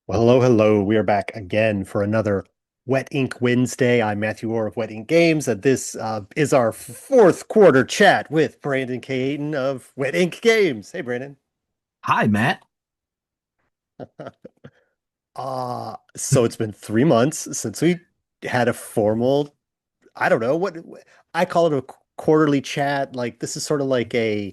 Well, hello, hello. We are back again for another Wet Ink Wednesday. I'm Matthew Orr of Wet Ink Games, and this is our fourth quarter chat with Brandon Caton of Wet Ink Games. Hey, Brandon. Hi, Matt. So it's been 3 months since we had a formal, I don't know, what I call it a quarterly chat. Like, this is sort of like I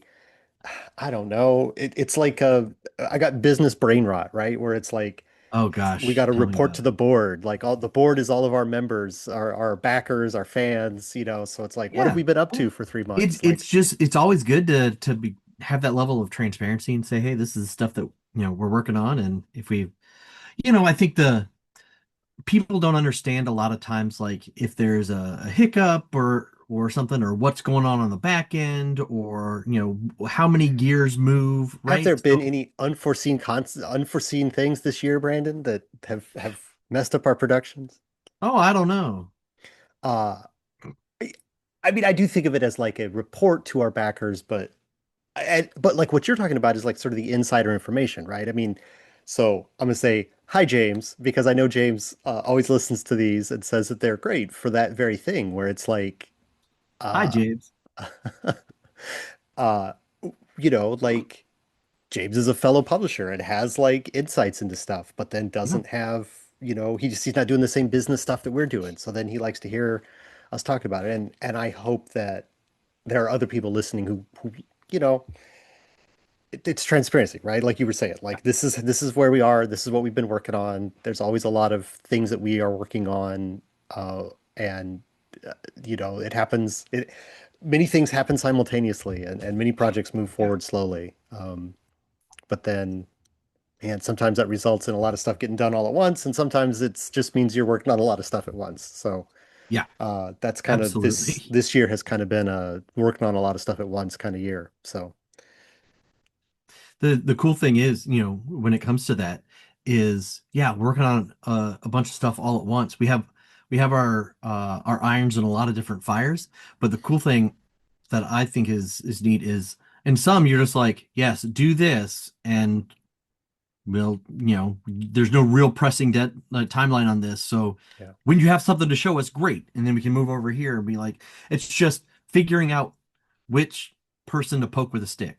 don't know. It's like I got business brain rot, right? Where it's like, Oh we gosh, got to tell me report about to it. the board. Like all the board is all of our members, our backers, our fans. So it's like, what have Yeah. we been up to Well, for three it's months? it's Like, just it's always good to be have that level of transparency and say, hey, this is the stuff that we're working on. And if we, I think the people don't understand a lot of times, like if there's a hiccup or something, or what's going on the back end, or how many gears move, have there right? been So, any unforeseen things this year, Brandon, that have messed up our productions? oh, I don't know. Uh, I I mean, I do think of it as like a report to our backers, but like what you're talking about is like sort of the insider information, right? I mean, so I'm gonna say hi, James, because I know James always listens to these and says that they're great for that very thing, where it's like, Hi, uh, James. uh, like James is a fellow publisher and has like insights into stuff, but then Yeah. doesn't have, he's not doing the same business stuff that we're doing. So then he likes to hear us talk about it, and I hope that there are other people listening who you know it's transparency, right? Like you were saying, like this is where we are. This is what we've been working on. There's always a lot of things that we are working on, and it happens. Many things happen simultaneously, and many projects move Yeah. forward slowly. But then, and sometimes that results in a lot of stuff getting done all at once, and sometimes it's just means you're working on a lot of stuff at once. So Yeah, that's kind of this absolutely. this year has kind of been a working on a lot of stuff at once kind of year. So The cool thing is, when it comes to that, is yeah, working on a bunch of stuff all at once. We have our irons in a lot of different fires. But the cool thing that I think is neat is in some you're just like, yes, do this, and there's no real pressing timeline on this. So yeah. when you have something to show us, great, and then we can move over here and be like, it's just figuring out which person to poke with a stick.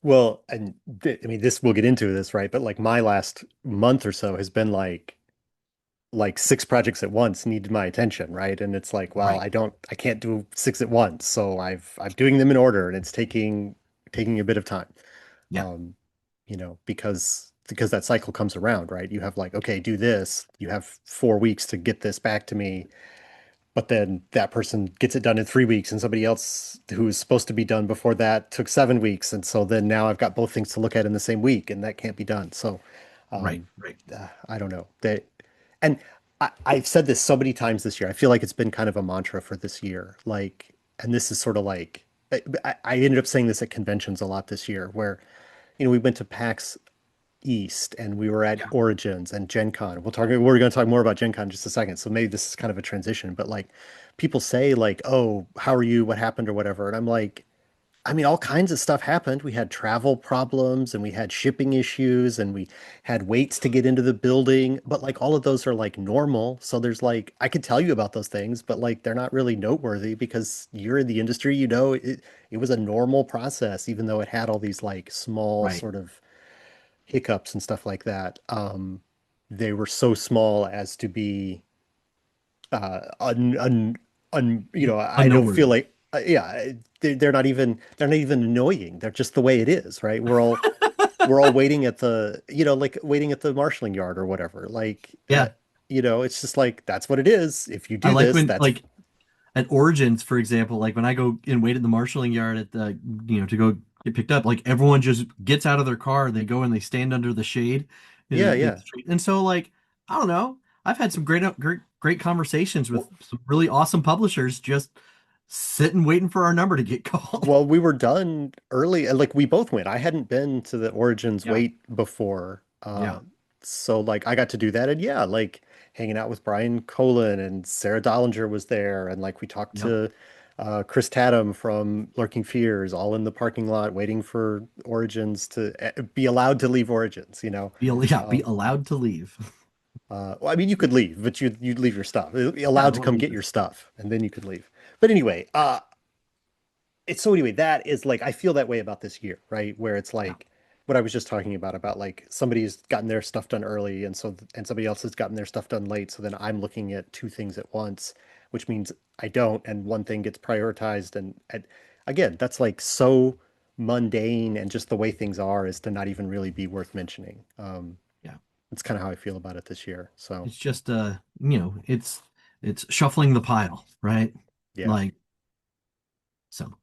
Well, and I mean, this we'll get into this, right? But like my last month or so has been like six projects at once needed my attention, right? And it's like, well, Right. I can't do six at once, so I'm doing them in order, and it's taking a bit of time, Yeah. um, because that cycle comes around, right? You have like, okay, do this. You have 4 weeks to get this back to me, but then that person gets it done in 3 weeks, and somebody else who was supposed to be done before that took 7 weeks, and so then now I've got both things to look at in the same week, and that can't be done. So, Right. um, Right. I don't know. And I've said this so many times this year. I feel like it's been kind of a mantra for this year. Like, and this is sort of like I ended up saying this at conventions a lot this year, where we went to PAX East and we were at Yeah. Origins and Gen Con. We're going to talk more about Gen Con in just a second. So maybe this is kind of a transition, but like people say like, "Oh, how are you? What happened or whatever." And I'm like, I mean, all kinds of stuff happened. We had travel problems and we had shipping issues and we had waits to get into the building, but like all of those are like normal. So there's like I could tell you about those things, but like they're not really noteworthy because you're in the industry, it was a normal process, even though it had all these like small Right. sort of hiccups and stuff like that. They were so small as to be I don't feel Unnoteworthy. like yeah, they're not even annoying. They're just the way it is, right? We're all waiting at the like waiting at the marshaling yard or whatever. Like Yeah. it's just like that's what it is. If you I do like this, when, that's like, at Origins, for example, like when I go and wait at the marshaling yard to go get picked up, like everyone just gets out of their car, they go and they stand under the shade yeah, in the yeah. street. And so, like, I don't know, I've had some great conversations with Well, some really awesome publishers just sitting waiting for our number to get called. well, we were done early. Like we both went. I hadn't been to the Origins Yeah. wait before. Yeah. So like I got to do that and yeah, like hanging out with Brian Colin and Sarah Dollinger was there and like we talked Yep. to Chris Tatum from Lurking Fears, all in the parking lot waiting for Origins to be allowed to leave Origins, you know. Yeah, be Um, allowed to leave. well, I mean, you could leave, but you'd leave your stuff. You'd be Yeah, allowed to well, come get your stuff, and then you could leave. But anyway, it's so anyway, that is like I feel that way about this year, right? Where it's yeah, like what I was just talking about like somebody's gotten their stuff done early, and somebody else has gotten their stuff done late. So then I'm looking at two things at once, which means I don't, and one thing gets prioritized. And again, that's like so mundane, and just the way things are is to not even really be worth mentioning. yeah. That's kind of how I feel about it this year. So It's just it's shuffling the pile, right? yeah. Like so.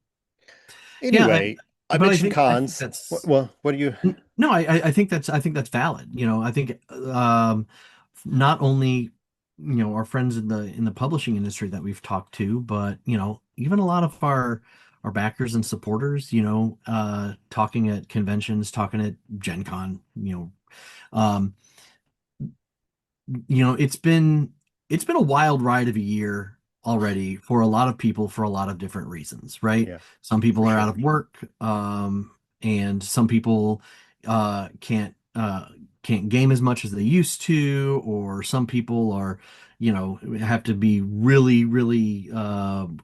Yeah, Anyway, I but mentioned I think cons. that's Well, what do you? no, I think that's valid. I think not only our friends in the publishing industry that we've talked to, but even a lot of our backers and supporters, talking at conventions, talking at Gen Con, um, it's been a wild ride of a year already for a lot of people for a lot of different reasons, right? Yeah, Some for people are out of sure. work, and some people can't game as much as they used to, or some people are, have to be really, really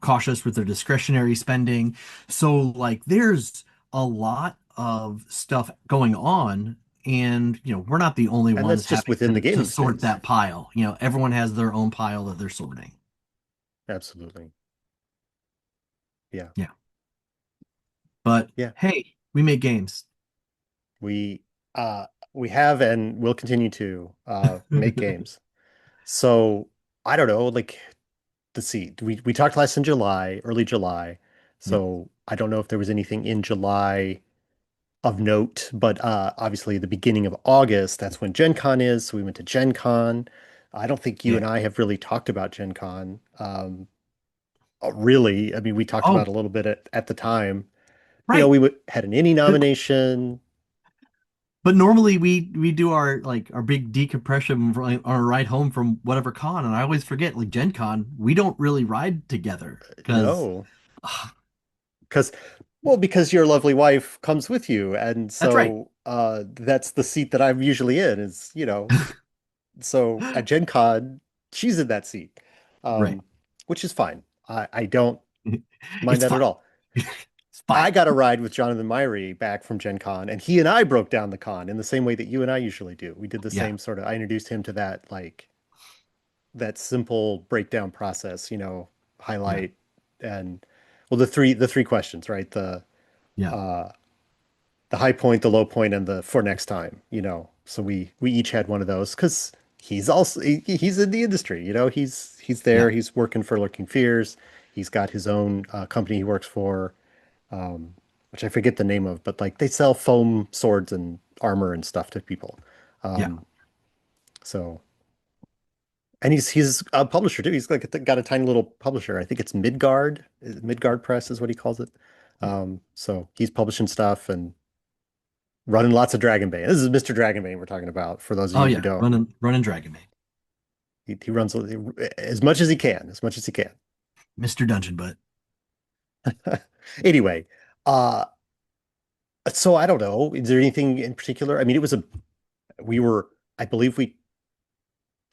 cautious with their discretionary spending. So like there's a lot of stuff going on, and we're not the only And that's ones just having within the to gaming sort space. that pile. Everyone has their own pile that they're sorting. Absolutely. Yeah. Yeah. But Yeah. hey, we make games. We uh we have and will continue to make games. So I don't know, like let's see. We talked last in July, early July. Yeah. So I don't know if there was anything in July of note, but obviously the beginning of August, that's when Gen Con is. So we went to Gen Con. I don't think you Yeah. and I have really talked about Gen Con. Really. I mean, we talked about Oh, a little bit at the time. You know, right. had an Any But nomination. but normally we do our big decompression on our ride home from whatever con, and I always forget like Gen Con, we don't really ride together because No, because because your lovely wife comes with you, and that's right. so that's the seat that I'm usually in. Is so at Gen Con, she's in that seat, Right. um, which is fine. I don't mind It's that at fine. all. It's fine. I got a ride with Jonathan Myrie back from Gen Con, and he and I broke down the con in the same way that you and I usually do. We did the Yeah. same sort of. I introduced him to that that simple breakdown process, Yeah. highlight and well the three questions, right? Yeah. Uh the high point, the low point, and the for next time, So we each had one of those because he's in the industry, he's Yeah. there, he's working for Looking Fears. He's got his own company he works for, which I forget the name of, but like they sell foam swords and armor and stuff to people. Yeah. Um, so and he's a publisher too. He's like got a tiny little publisher. I think it's Midgard. Midgard Press is what he calls it. Yeah. So he's publishing stuff and running lots of Dragonbane. This is Mr. Dragonbane we're talking about. For those of Oh you who yeah. don't, Running Dragon Man. he runs as much as he can, as much as he can. Mr. Dungeon Butt. Anyway, uh, so I don't know. Is there anything in particular? I mean, we were, I believe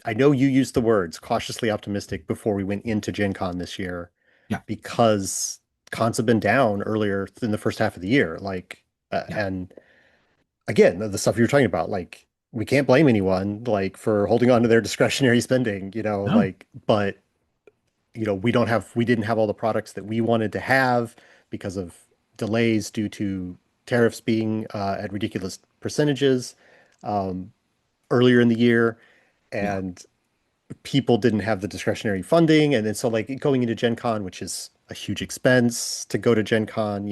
I know you used the words cautiously optimistic before we went into Gen Con this year Yeah. because cons have been down earlier in the first half of the year. Yeah. And again, the stuff you're talking about, like, we can't blame anyone, like, for holding on to their discretionary spending, No. but, we didn't have all the products that we wanted to have because of delays due to tariffs being at ridiculous percentages um, earlier in the year. Yeah. And people didn't have the discretionary funding. And then so like going into Gen Con, which is a huge expense to go to Gen Con,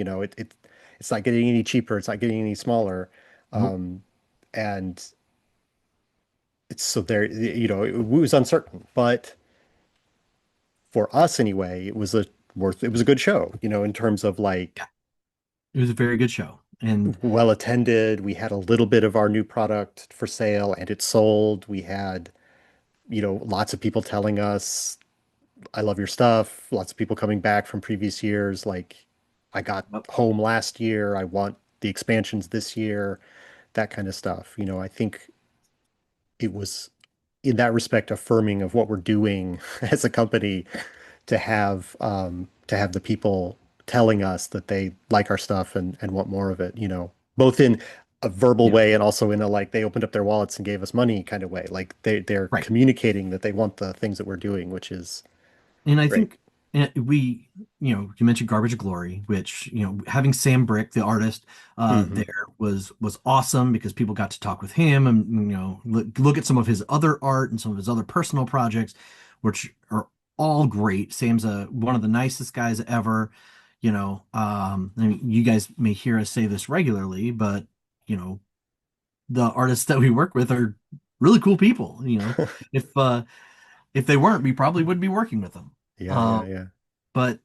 it's not getting any cheaper. It's not getting any smaller. Nope. And it's so there, it was uncertain, but for us anyway, it was a good show, in terms of Yeah. like It was a very good show. And well attended. We had a little bit of our new product for sale and it sold. We had, lots of people telling us I love your stuff. Lots of people coming back from previous years. Like, I got Yep. home last year. I want the expansions this year, that kind of stuff. I think it was in that respect affirming of what we're doing as a company to have the people telling us that they like our stuff and want more of it, both in a verbal Yeah. way and also in a like they opened up their wallets and gave us money kind of way. Like they're Right. communicating that they want the things that we're doing, which is And I great. think we, you mentioned Garbage of Glory, which, having Sam Brick, the artist, Hmm. there was awesome because people got to talk with him and, look at some of his other art and some of his other personal projects, which are all great. Sam's one of the nicest guys ever. I mean, you guys may hear us say this regularly, but, you know, the artists that we work with are really cool people. If if they weren't, we probably wouldn't be working with them. Yeah, yeah, Um, yeah. but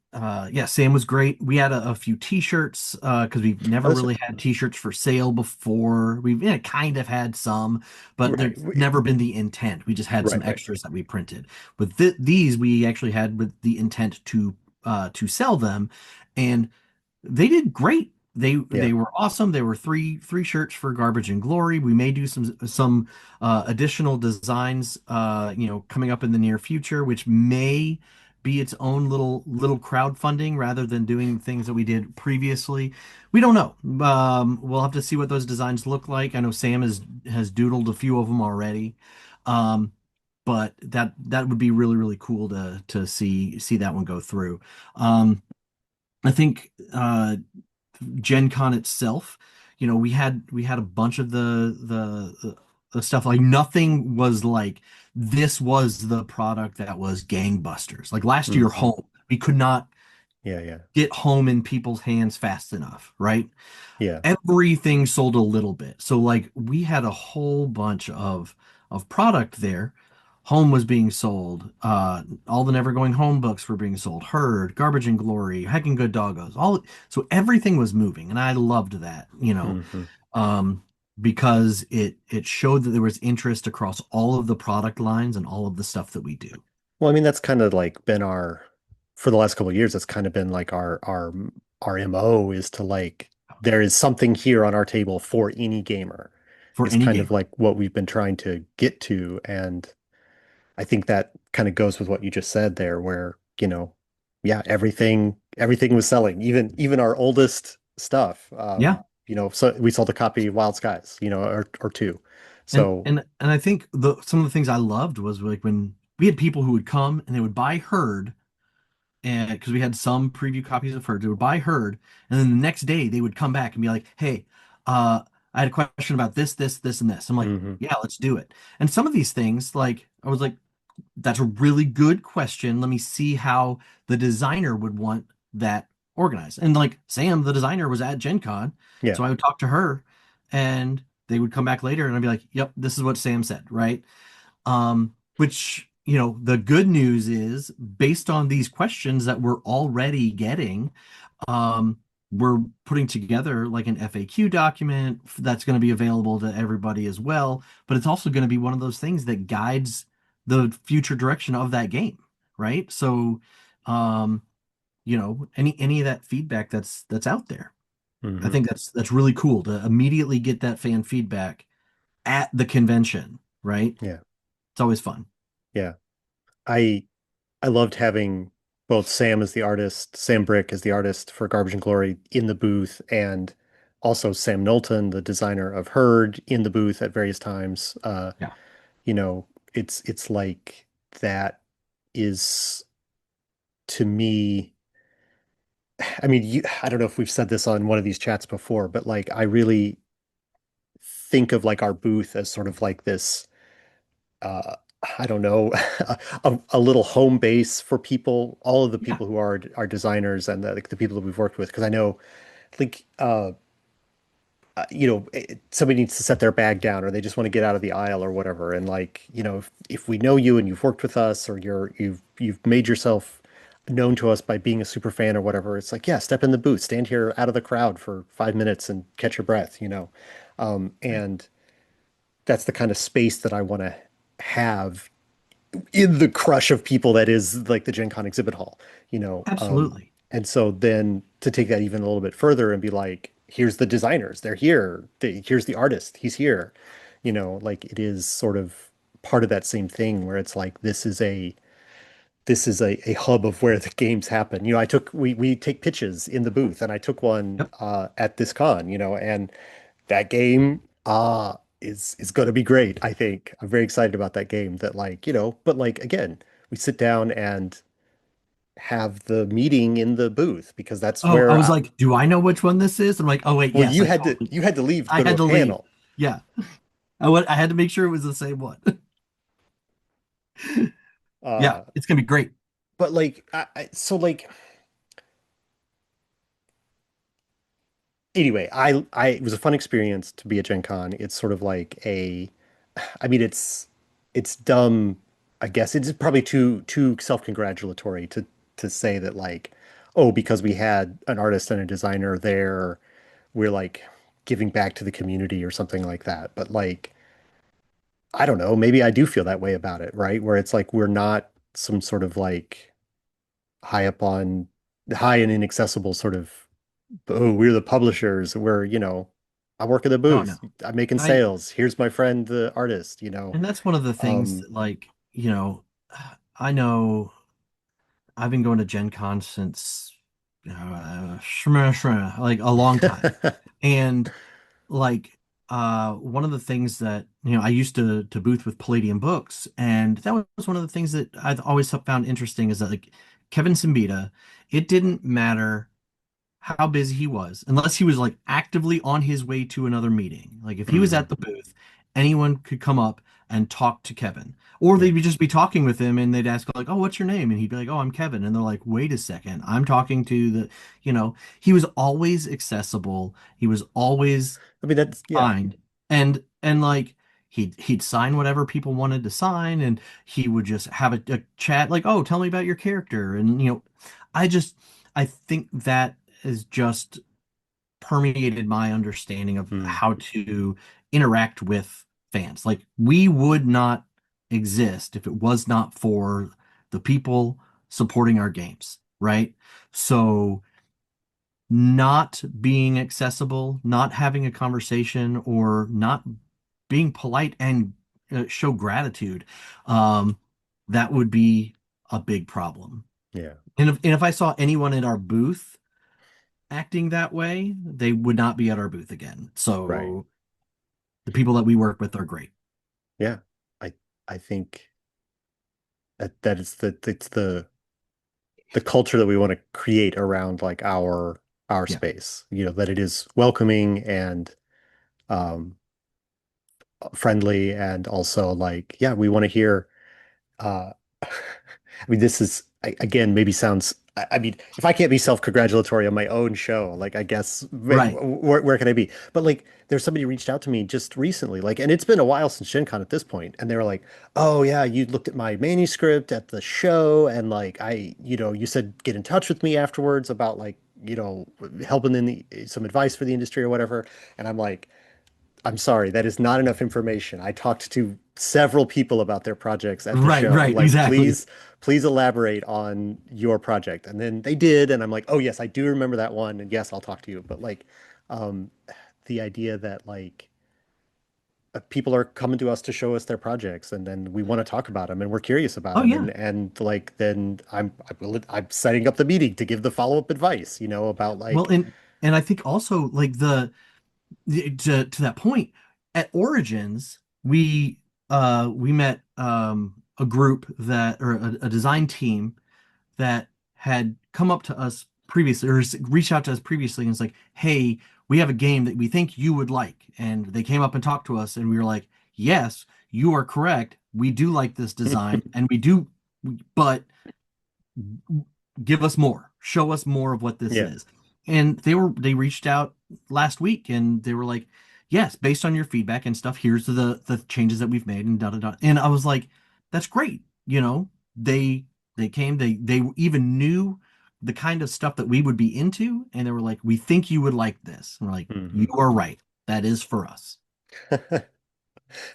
yeah, Sam was great. We had a few t-shirts because we've Oh, never that's really had t-shirts for sale before. We've kind of had some, but right. there's never been the intent. We just had some Right, right. extras that we printed. With these, we actually had with the intent to sell them, and they did great. Yeah. They were awesome. There were three shirts for Garbage and Glory. We may do some additional designs coming up in the near future, which may be its own little crowdfunding rather than doing things that we did previously. We don't know. We'll have to see what those designs look like. I know Sam has doodled a few of them already. Um, but that would be really cool to see that one go through. I think Gen Con itself, we had a bunch of the stuff. Like nothing was like this was the product that was gangbusters. Like last year, Hmm. home, we could not Yeah, yeah. get home in people's hands fast enough, right? Yeah. Everything sold a little bit. So like we had a whole bunch of product there. Home was being sold. All the Never Going Home books were being sold. Herd, Garbage and Glory, Heckin' Good Doggos. So everything was moving, and I loved that, Hmm. um, because it showed that there was interest across all of the product lines and all of the stuff that we do. Well, I mean, that's kind of like been our, for the last couple of years, that's kind of been like our MO is to like, there is something here on our table for any gamer For is any kind of game. like what we've been trying to get to. And I think that kind of goes with what you just said there, where, yeah, everything was selling, even our oldest stuff. Yeah. So we sold a copy of Wild Skies, or two. And So, and and I think the some of the things I loved was like when we had people who would come and they would buy Herd, and because we had some preview copies of Herd, they would buy Herd, and then the next day they would come back and be like, "Hey, I had a question about this, and this." I'm like, mhm, "Yeah, let's do it." And some of these things, like I was like, "That's a really good question. Let me see how the designer would want that organized." And like Sam, the designer, was at Gen Con, yeah. so I would talk to her, and they would come back later, and I'd be like, "Yep, this is what Sam said, right?" Which, the good news is based on these questions that we're already getting, um, we're putting together like an FAQ document that's going to be available to everybody as well. But it's also going to be one of those things that guides the future direction of that game, right? So, um, any of that feedback that's out there, I Hmm. think that's really cool to immediately get that fan feedback at the convention, right? Yeah. It's always fun. Yeah. I I loved having both Sam as the artist, Sam Brick as the artist for Garbage and Glory in the booth, and also Sam Knowlton, the designer of Herd, in the booth at various times. Yeah. You know, it's like that is to me. I mean, I don't know if we've said this on one of these chats before, but like I really think of like our booth as sort of like this uh, I don't know, a little home base for people, all of the Yeah. people who are our designers and like the people that we've worked with. Because I know, I think, somebody needs to set their bag down, or they just want to get out of the aisle or whatever. And like, if we know you and you've worked with us, or you've made yourself known to us by being a super fan or whatever, it's like, yeah, step in the booth, stand here out of the crowd for 5 minutes and catch your breath. And that's the kind of space that I want to have in the crush of people that is like the Gen Con exhibit hall, you know. Absolutely. And so then to take that even a little bit further and be like, here's the designers, they're here. Here's the artist, he's here. You know, like it is sort of part of that same thing where it's like this is a hub of where the games happen. You know, we take pitches in the booth, and I took one Yep. at this con, you know, and that game is going to be great, I think. I'm very excited about that game that like, you know, but like again, we sit down and have the meeting in the booth because that's Oh, I where was like, do I know which one this is? I'm like, oh wait, well, yes, I totally, you had to leave to I go to had a to leave. panel. Yeah. I had to make sure it was the same one. Yeah, Uh it's gonna be great. but like so like anyway, I it was a fun experience to be at Gen Con. It's sort of like a I mean it's dumb. I guess it's probably too self-congratulatory to say that like, oh, because we had an artist and a designer there, we're like giving back to the community or something like that. But like, I don't know, maybe I do feel that way about it, right? Where it's like we're not some sort of like high up on high and inaccessible sort of, oh, we're the publishers. We're, you know, I work in the No, booth. no. I'm making I sales. Here's my friend, the artist, you know. And that's one of the things Um, that, like, I know I've been going to Gen Con since like a long time. And like one of the things that I used to booth with Palladium Books, and that was one of the things that I've always found interesting is that like Kevin Simbita, it didn't matter how busy he was, unless he was like actively on his way to another meeting. Like if he was mhm. at the booth, anyone could come up and talk to Kevin. Or Yeah. they'd just be talking with him and they'd ask like, "Oh, what's your name?" And he'd be like, "Oh, I'm Kevin." And they're like, "Wait a second. I'm talking to he was always accessible. He was always I mean, that's, yeah. kind. And like he'd sign whatever people wanted to sign, and he would just have a chat like, "Oh, tell me about your character." And I just I think that is just permeated my understanding of Mm, how to interact with fans. Like we would not exist if it was not for the people supporting our games, right? So not being accessible, not having a conversation, or not being polite and show gratitude, um, that would be a big problem. yeah. And if I saw anyone in our booth acting that way, they would not be at our booth again. Right. So the people that we work with are great. Yeah. I I think that it's the culture that we want to create around like our Yeah. space. You know, that it is welcoming and um friendly and also like, yeah, we want to hear uh I mean, this is again maybe sounds. I mean, if I can't be self-congratulatory on my own show, like I guess Right. where can I be? But like, there's somebody who reached out to me just recently, like, and it's been a while since Gen Con at this point, and they were like, "Oh yeah, you looked at my manuscript at the show, and like you know, you said get in touch with me afterwards about like, you know, helping in some advice for the industry or whatever." And I'm like, I'm sorry, that is not enough information. I talked to several people about their projects at the Right, show. I'm right, like, exactly. please elaborate on your project. And then they did, and I'm like, oh yes, I do remember that one, and yes, I'll talk to you. But like, um, the idea that like people are coming to us to show us their projects, and then we want to talk about them, and we're curious about Oh them, yeah. and like then I'm setting up the meeting to give the follow-up advice, you know, about Well, like, and I think also like to that point at Origins, we met a group that or a design team that had come up to us previously or reached out to us previously and was like, "Hey, we have a game that we think you would like." And they came up and talked to us, and we were like, "Yes, you are correct. We do like this design, and we do, but give us more. Show us more of what this yeah. is." And they reached out last week and they were like, "Yes, based on your feedback and stuff, here's the changes that we've made and da da da." And I was like, "That's great." They came, they even knew the kind of stuff that we would be into, and they were like, "We think you would like this." And we're like, "You Hmm. are right. That is for us."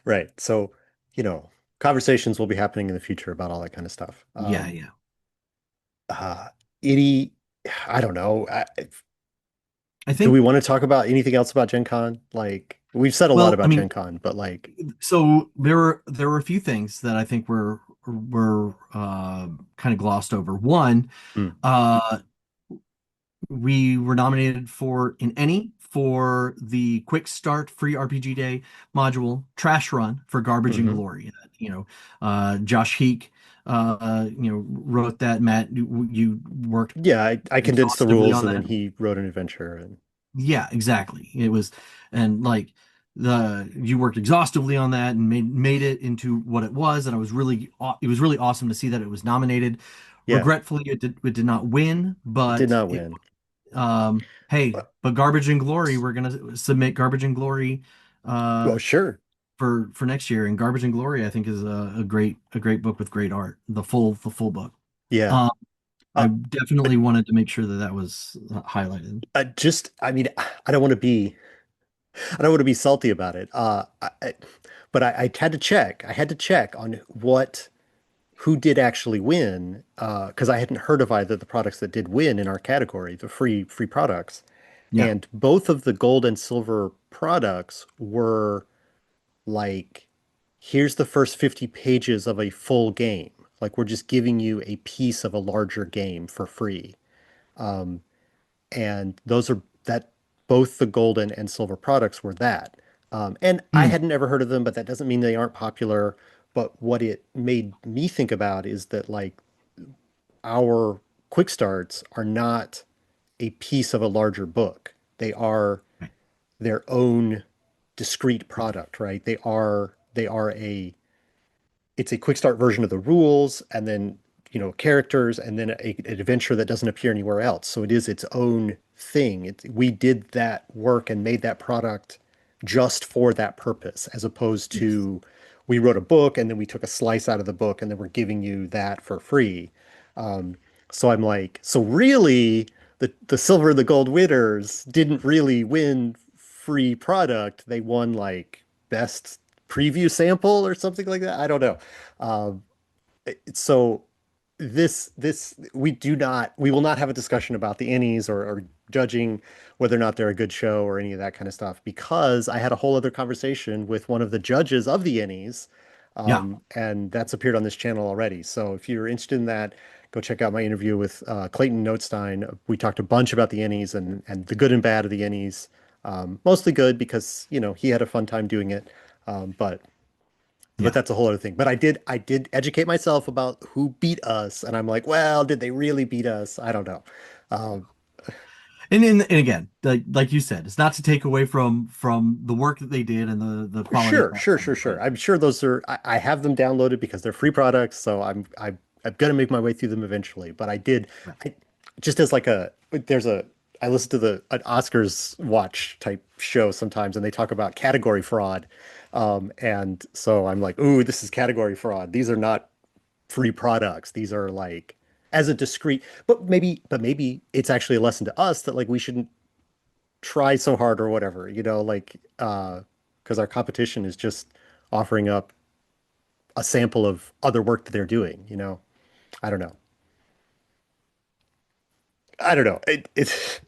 Right. So, you know. conversations will be happening in the future about all that kind of stuff. Yeah, yeah. Uh, any, I don't know. I Do we think, want to talk about anything else about Gen Con? Like, we've said a lot well, I about Gen mean, Con, but like, so there were a few things that I think were kind of glossed over. One, mm, uh, we were nominated for an Ennie for the Quick Start Free RPG Day module, Trash Run for Garbage and hmm Glory. You know, Josh Heek, wrote that. Matt, you worked yeah, I condensed the exhaustively rules on and then that. he wrote an adventure and Yeah, exactly. It was, and like the you worked exhaustively on that and made it into what it was, and it was really awesome to see that it was nominated. yeah, Regretfully, it did not win, it did but not it win. hey, But, but Garbage and Glory, we're gonna submit Garbage and Glory well, uh sure. for next year, and Garbage and Glory I think is a great book with great art, the full book. Yeah. Um, Uh, I definitely wanted to make sure that that was highlighted. I mean, I don't want to be, I don't want to be salty about it. But I had to check. I had to check on who did actually win, because I hadn't heard of either of the products that did win in our category, the free products. Yeah. And both of the gold and silver products were like, here's the first 50 pages of a full game. Like we're just giving you a piece of a larger game for free. And those are that both the golden and silver products were that. And I Hmm. hadn't ever heard of them, but that doesn't mean they aren't popular. But what it made me think about is that like our quick starts are not a piece of a larger book. They are Right. their own discrete product, right? They are a it's a quick start version of the rules and then characters and then an adventure that doesn't appear anywhere else. So it is its own thing. We did that work and made that product just for that purpose, as opposed Yes. to we wrote a book and then we took a slice out of the book and then we're giving you that for free. So I'm like, so really, the silver and the gold winners didn't really win free product. They won like best preview sample or something like that. I don't know. Um, so this we will not have a discussion about the Ennies or judging whether or not they're a good show or any of that kind of stuff because I had a whole other conversation with one of the judges of the Ennies, Yeah. and that's appeared on this channel already. So if you're interested in that, go check out my interview with Clayton Notestein. We talked a bunch about the Ennies and the good and bad of the Ennies. Mostly good because he had a fun time doing it, but Yeah. that's a whole other thing. But I did educate myself about who beat us, and I'm like, well, did they really beat us? I don't know. Um, And again, like you said, it's not to take away from the work that they did and the quality of sure, that sure, work, sure, sure. but I'm sure those are. I have them downloaded because they're free products, so I'm gonna make my way through them eventually. But right. I just as like I listen to an Oscars watch type show sometimes, and they talk about category fraud, and so I'm like, ooh, this is category fraud. These are not free products. These are like as a discrete, but maybe it's actually a lesson to us that like we shouldn't try so hard or whatever, like because our competition is just offering up a sample of other work that they're doing. I don't know. I don't know. It's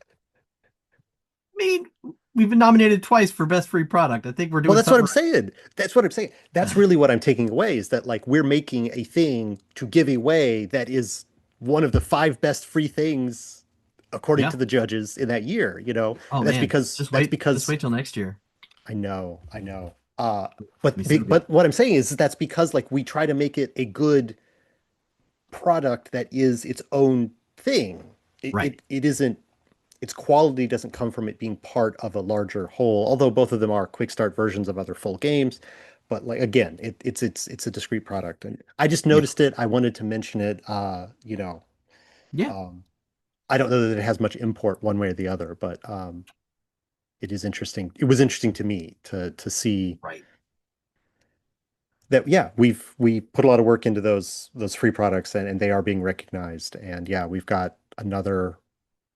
I mean, we've been nominated twice for best free product. I think we're well, doing that's what I'm something saying. That's what I'm saying. That's right. really what I'm taking away is that like we're making a thing to give away that is one of the five best free things according Yeah. to the judges in that year. Oh And that's man, because just that's wait, just because wait till next year. I know. It'll be so good. But what I'm saying is that's because like we try to make it a good product that is its own thing. It Right. it, it isn't its quality doesn't come from it being part of a larger whole, although both of them are quick start versions of other full games. But like again, it's a discrete product. And I just Yeah. noticed it. I wanted to mention it. Yeah. Um, I don't know that it has much import one way or the other, but it is interesting. It was interesting to me to see Right. that yeah, we put a lot of work into those free products and they are being recognized. And yeah, we've got another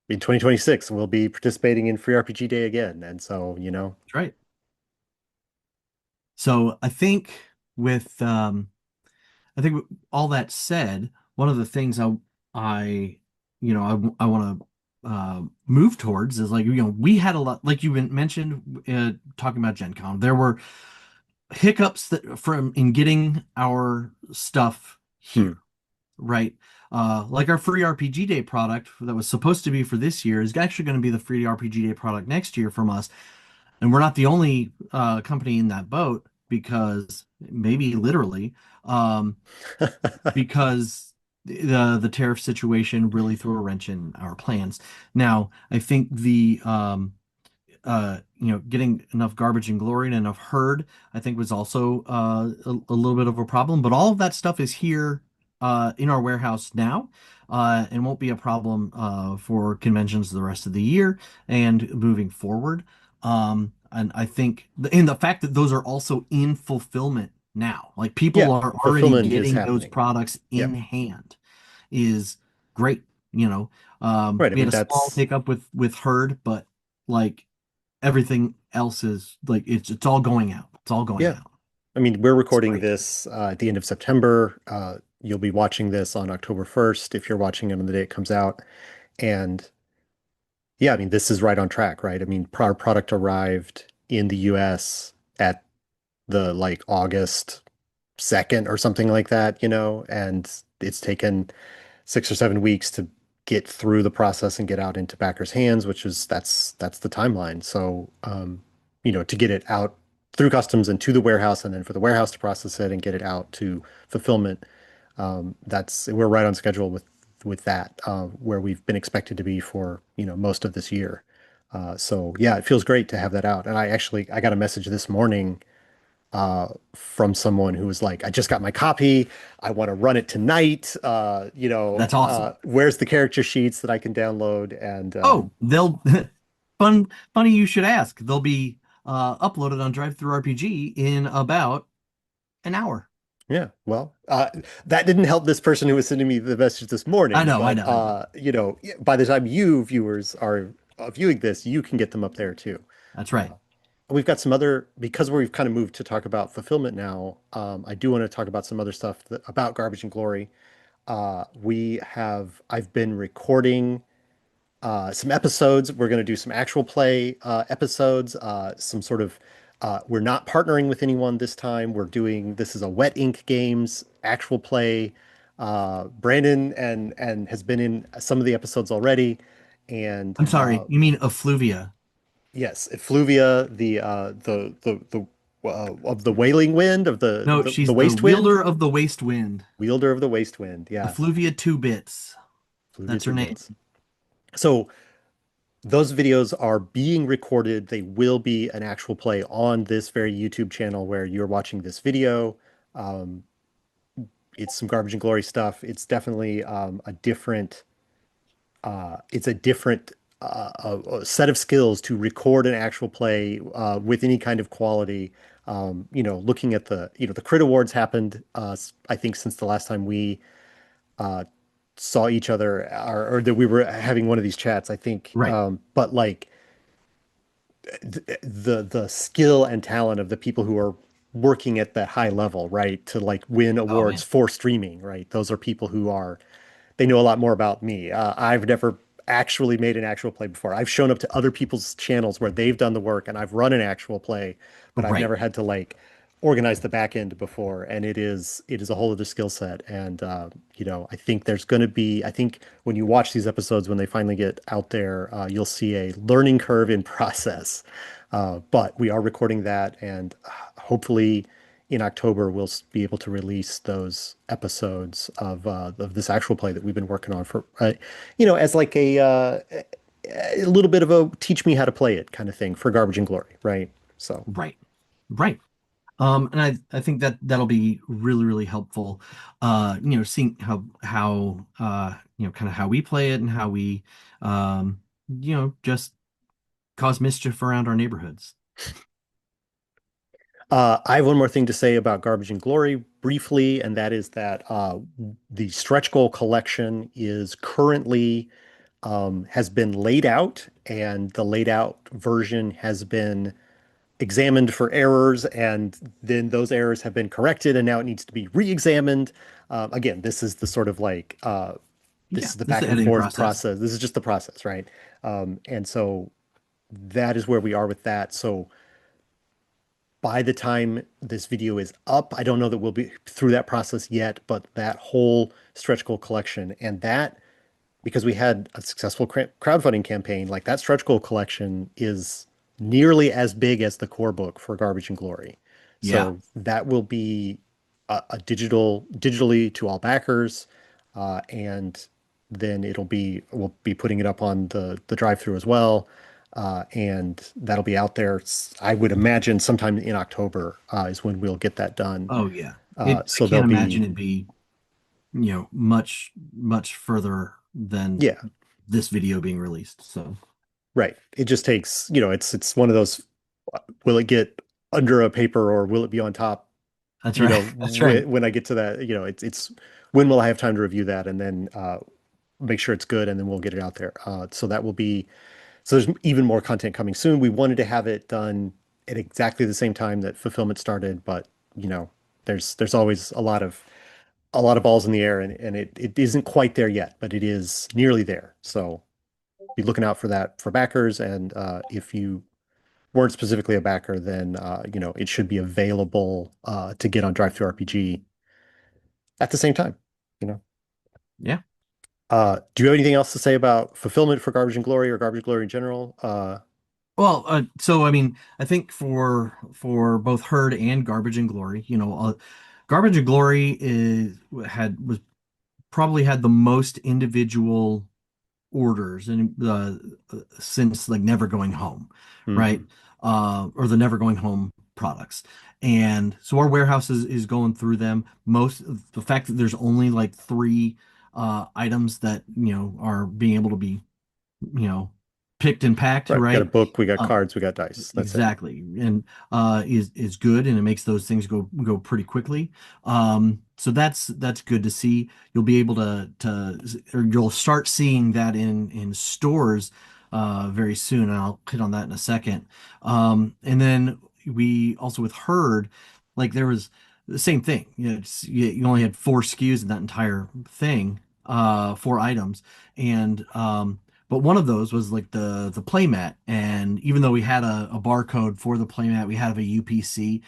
in 2026, we'll be participating in Free RPG Day again. And so. That's right. So I think with I think all that said, one of the things I I want to move towards is like, we had a lot, like you mentioned, talking about Gen Con. There were hiccups that from in getting our stuff Hmm. here, right? Like our free RPG Day product that was supposed to be for this year is actually going to be the free RPG Day product next year from us. And we're not the only company in that boat because maybe literally, um, because the tariff situation really threw a wrench in our plans. Now, I think getting enough garbage and glory and enough herd, I think was also a little bit of a problem. But all of that stuff is here in our warehouse now, and won't be a problem for conventions the rest of the year and moving forward. And I think, and the fact that those are also in fulfillment now, like people Yeah, are already fulfillment is getting those happening. products in Yep. hand, is great. Right. I We mean, had a small that's hiccup with herd, but like everything else is like it's all going out. It's all going yeah. out. I mean, we're It's recording great. this at the end of September. You'll be watching this on October 1st if you're watching it on the day it comes out. And yeah, I mean, this is right on track, right? I mean, our product arrived in the US at the like August 2nd or something like that, and it's taken 6 or 7 weeks to get through the process and get out into backers' hands, which is that's the timeline. So, to get it out through customs and to the warehouse, and then for the warehouse to process it and get it out to fulfillment, that's we're right on schedule with that, where we've been expected to be for most of this year. So yeah, it feels great to have that out. And I got a message this morning from someone who was like, I just got my copy. I want to run it tonight. That's awesome. Where's the character sheets that I can download? And Oh, they'll funny you should ask. They'll be uploaded on Drive Through RPG in about an hour. yeah, well, that didn't help this person who was sending me the message this morning. I But know, I know. by the time you viewers are viewing this, you can get them up there too. That's Uh, right. we've got some other because we've kind of moved to talk about fulfillment now. I do want to talk about some other stuff about Garbage and Glory. I've been recording some episodes. We're going to do some actual play episodes, some sort of, we're not partnering with anyone this time. This is a Wet Ink Games actual play. Brandon and has been in some of the episodes already. And I'm sorry. You mean effluvia? yes, Effluvia, of the Wailing Wind, of No, the she's the Waste Wind, wielder of the waste wind. wielder of the Waste Wind. Yeah, Effluvia Two Bits. Effluvia That's her two name. bits. So those videos are being recorded. They will be an actual play on this very YouTube channel where you're watching this video. Um, it's some Garbage and Glory stuff. It's definitely it's a different set of skills to record an actual play with any kind of quality. Looking at the Crit Awards happened, I think, since the last time we uh, saw each other, or that we were having one of these chats, I think. Right. But like the skill and talent of the people who are working at that high level, right, to like win Oh awards man. for streaming, right? Those are people who are they know a lot more about me. I've never actually made an actual play before. I've shown up to other people's channels where they've done the work and I've run an actual play, but I've Right. never had to like organize the back end before. And it is a whole other skill set. And I think I think when you watch these episodes, when they finally get out there, you'll see a learning curve in process. But we are recording that, and hopefully in October we'll be able to release those episodes of this actual play that we've been working on for as like a little bit of a teach me how to play it kind of thing for Garbage and Glory, right? So Right. Right. And I think that that'll be really, really helpful. Seeing how kind of how we play it and how we just cause mischief around our neighborhoods. I have one more thing to say about Garbage and Glory briefly, and that is that the stretch goal collection is currently has been laid out, and the laid out version has been examined for errors, and then those errors have been corrected, and now it needs to be re-examined. Again, this is the sort of like this Yeah, is the this is the back and editing forth process. process. This is just the process, right? And so that is where we are with that. So by the time this video is up, I don't know that we'll be through that process yet, but that whole stretch goal collection and that because we had a successful crowdfunding campaign, like that stretch goal collection is nearly as big as the core book for Garbage and Glory. Yeah. So that will be a digitally to all backers, and then we'll be putting it up on the drive through as well, and that'll be out there. I would imagine sometime in October is when we'll get that done. Oh yeah. I So there'll can't be imagine it be, much further than yeah. this video being released. So Right. It just takes, it's one of those, will it get under a paper or will it be on top? that's right. That's right. When I get to that, it's when will I have time to review that and then make sure it's good and then we'll get it out there. So there's even more content coming soon. We wanted to have it done at exactly the same time that fulfillment started, but you know, there's always a lot of balls in the air and it isn't quite there yet, but it is nearly there. So be looking out for that for backers. And if you weren't specifically a backer, then it should be available to get on Drive Through RPG at the same time. You know, Yeah. do you have anything else to say about fulfillment for Garbage and Glory or Garbage and Glory in general? Well, so I mean, I think for both Herd and Garbage and Glory, Garbage and Glory is had was probably had the most individual orders and since like Never Going Home, right? Mhm. Or the Never Going Home products. And so our warehouse is going through them. Most the fact that there's only like three items that are being able to be you know picked and packed, Right. We got a right? book, we got Uh, cards, we got dice. That's it. Exactly, and is good, and it makes those things go pretty quickly. So that's good to see. You'll be able or you'll start seeing that in stores very soon. And I'll hit on that in a second. And then we also with Herd, like there was the same thing. You only had four SKUs in that entire thing, four items, and but one of those was like the playmat, and even though we had a barcode for the playmat, we had a UPC.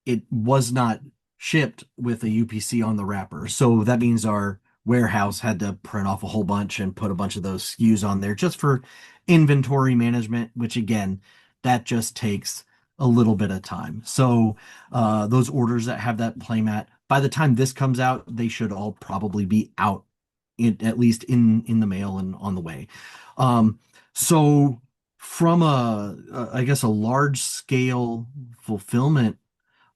It was not shipped with a UPC on the wrapper, so that means our warehouse had to print off a whole bunch and put a bunch of those SKUs on there just for inventory management, which again, that just takes a little bit of time. So those orders that have that playmat, by the time this comes out, they should all probably be out at least in the mail and on the way. Um, so from I guess a large scale fulfillment,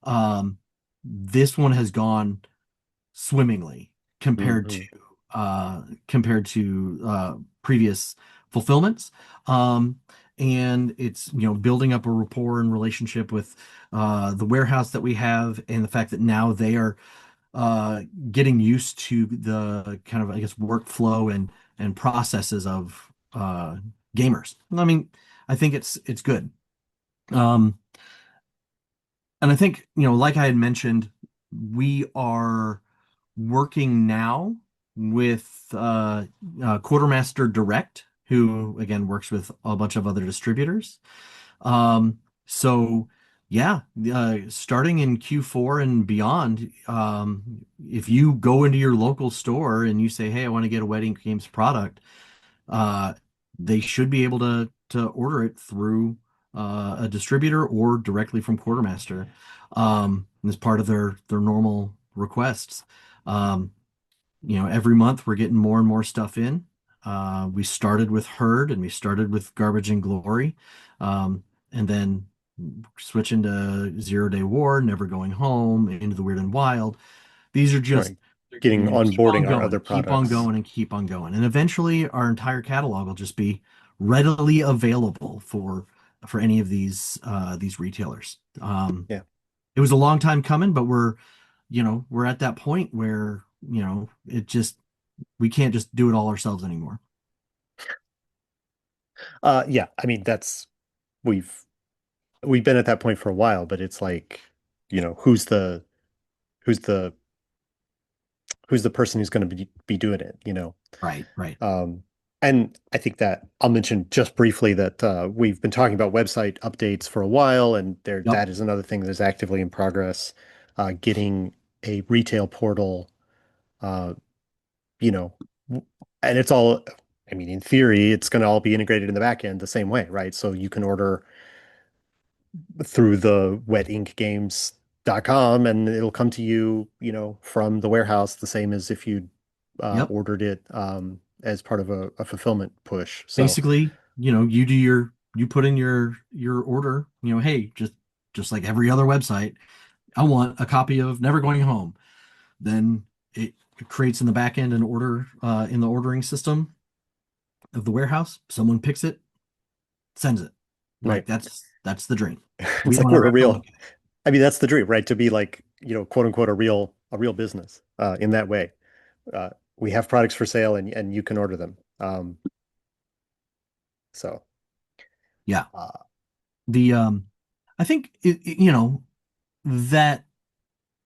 um, this one has gone swimmingly compared to Hmm. previous fulfillments. Um, and it's building up a rapport and relationship with the warehouse that we have, and the fact that now they are uh, getting used to the kind of, I guess, workflow and processes of gamers. I mean, I think it's good. Um, and I think, like I had mentioned, we are working now with Quartermaster Direct, who again works with a bunch of other distributors. So yeah, starting in Q4 and beyond, if you go into your local store and you say, "Hey, I want to get a Wedding Games product," uh, they should be able to order it through a distributor or directly from Quartermaster, as part of their normal requests. Um, every month we're getting more and more stuff in. We started with Herd and we started with Garbage and Glory, and then switching to Zero Day War, Never Going Home, Into the Weird and Wild. These are just Right. Getting onboarding our other keep on products. going, and keep on going, and eventually our entire catalog will just be readily available for any of these retailers. Yeah. It was a long time coming, but we're at that point where it just we can't just do it all ourselves anymore. Yeah. I mean, we've we've been at that point for a while, but it's like, who's the who's the person who's going to be doing it, you know? Right, right. Um, and I think that I'll mention just briefly that we've been talking about website updates for a while, and Yep. that is another thing that is actively in progress. Getting a retail portal, uh, you know, and it's all, I mean, in theory, it's going to all be integrated in the back end the same way, right? So you can order through the wetinkgames.com and it'll come to you, from the warehouse, the same as if you Yep. ordered it as part of a fulfillment push. So, Basically, you put in your order, hey, just like every other website, I want a copy of Never Going Home. Then it creates in the back end an order in the ordering system of the warehouse. Someone picks it, sends it. Like right. that's the dream. We It's like don't we're ever a have to real, look at it. I mean, that's the dream, right? To be like, quote unquote, a real business in that way. We have products for sale and you can order them. So, Yeah. uh, The I think that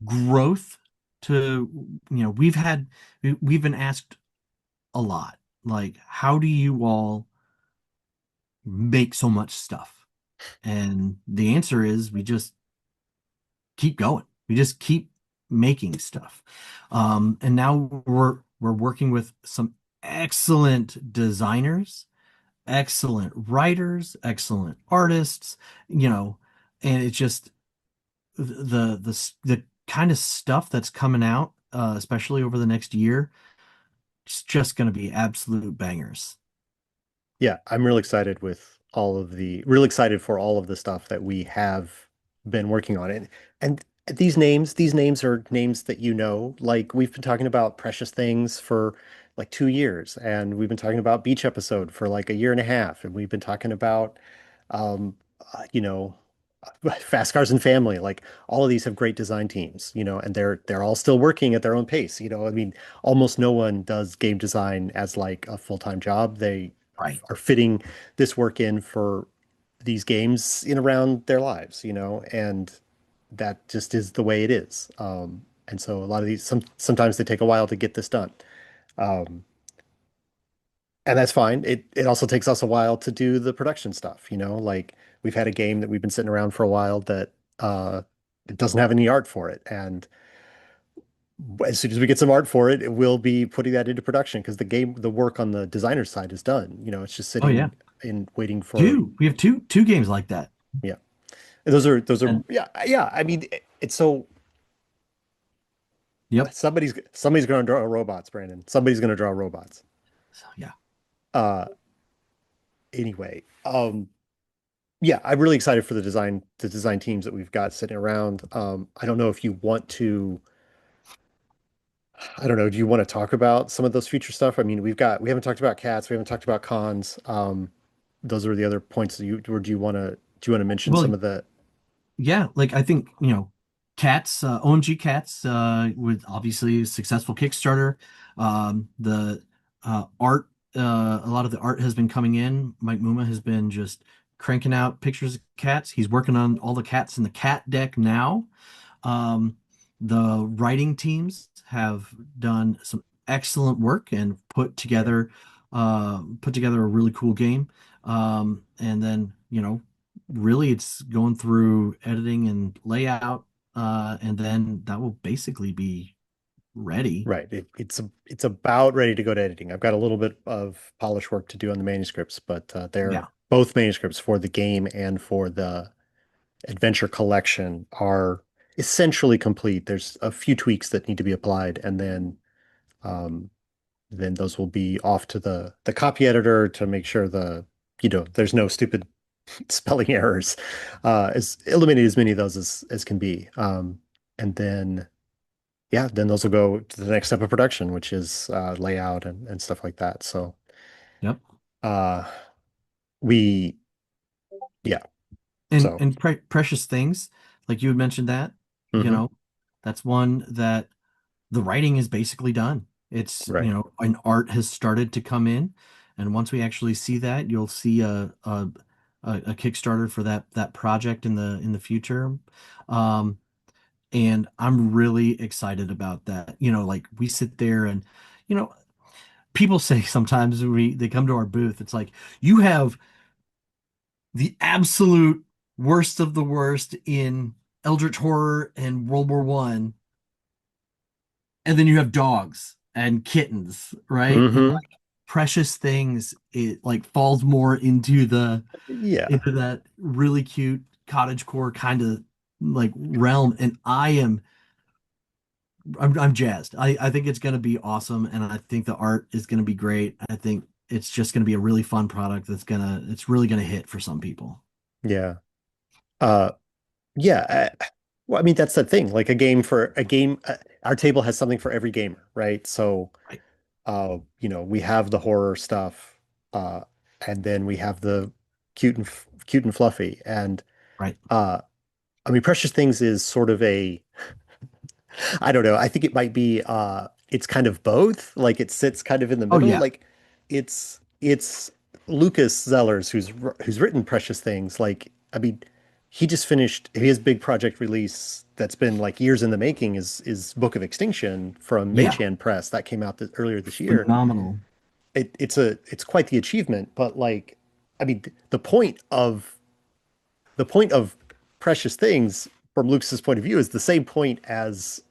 growth to we've been asked a lot, like, how do you all make so much stuff? And the answer is we just keep going. We just keep making stuff. And now we're working with some excellent designers, excellent writers, excellent artists, and it's just the kind of stuff that's coming out, especially over the next year, it's just going to be absolute bangers. yeah, I'm real excited for all of the stuff that we have been working on. And these names are names that like we've been talking about Precious Things for like 2 years, and we've been talking about Beach Episode for like a year and a half, and we've been talking about, um, uh, you know, Fast Cars and Family. Like all of these have great design teams, and they're all still working at their own pace. I mean, almost no one does game design as like a full-time job. They Right. are fitting this work in for these games in around their lives, and that just is the way it is. And so a lot of these, sometimes they take a while to get this done. Um, and that's fine. It also takes us a while to do the production stuff, like we've had a game that we've been sitting around for a while that it doesn't have any art for it. And as soon as we get some art for it, we'll be putting that into production because the work on the designer side is done. It's just Oh yeah. sitting and waiting for, Two. We have two games like that. yeah. And those are, And yeah, yeah. I mean, it's so yep. somebody's going to draw robots, Brandon. Somebody's going to draw robots. So yeah. Uh, anyway, yeah, I'm really excited for the design teams that we've got sitting around. I don't know if you want to, I don't know, do you want to talk about some of those future stuff? I mean, we haven't talked about cats, we haven't talked about cons. Those are the other points that or do you want to mention Well, some of the, yeah, like I think, Cats, OMG Cats, with obviously a successful Kickstarter. The art, a lot of the art has been coming in. Mike Muma has been just cranking out pictures of cats. He's working on all the cats in the cat deck now. Um, the writing teams have done some excellent work and yeah, put together a really cool game. And then, really it's going through editing and layout, and then that will basically be ready. right. It's about ready to go to editing. I've got a little bit of polish work to do on the manuscripts, but they're Yeah. both manuscripts for the game and for the adventure collection are essentially complete. There's a few tweaks that need to be applied, and um, then those will be off to the copy editor to make sure there's no stupid spelling errors. As eliminate as many of those as can be. And then yeah, then those will go to the next step of production, which is layout and stuff like that. So Yep. uh, we yeah, And so Precious Things, like you had mentioned that, you mhm, know, that's one that the writing is basically done. It's, right. an art has started to come in, and once we actually see that, you'll see a a Kickstarter for that project in the future. Um, and I'm really excited about that. Like we sit there and you know, people say sometimes they come to our booth, it's like you have the absolute worst of the worst in Eldritch Horror and World War One, and then you have dogs and kittens, right? And Hmm. like Precious Things, it like falls more into the Yeah. into that really cute cottagecore kind of like realm. And I'm jazzed. I think it's gonna be awesome, and I think the art is gonna be great. I think it's just gonna be a really fun product it's really gonna hit for some people. Yeah. Uh, yeah. Well, I mean, that's the thing. Like a game, our table has something for every gamer, right? So, Right, we have the horror stuff, uh, and then we have the cute and fluffy. And right. uh, I mean, Precious Things is sort of I don't know. I think it might be it's kind of both. Like it sits kind of in the Oh middle. yeah, Like it's Lucas Zellers who's written Precious Things. Like I mean, he just finished his big project release that's been like years in the making is Book of Extinction from Mage yeah. Hand Press that came out earlier this year. Phenomenal. It's quite the achievement, but like I mean the point of Precious Things from Lucas's point of view is the same point as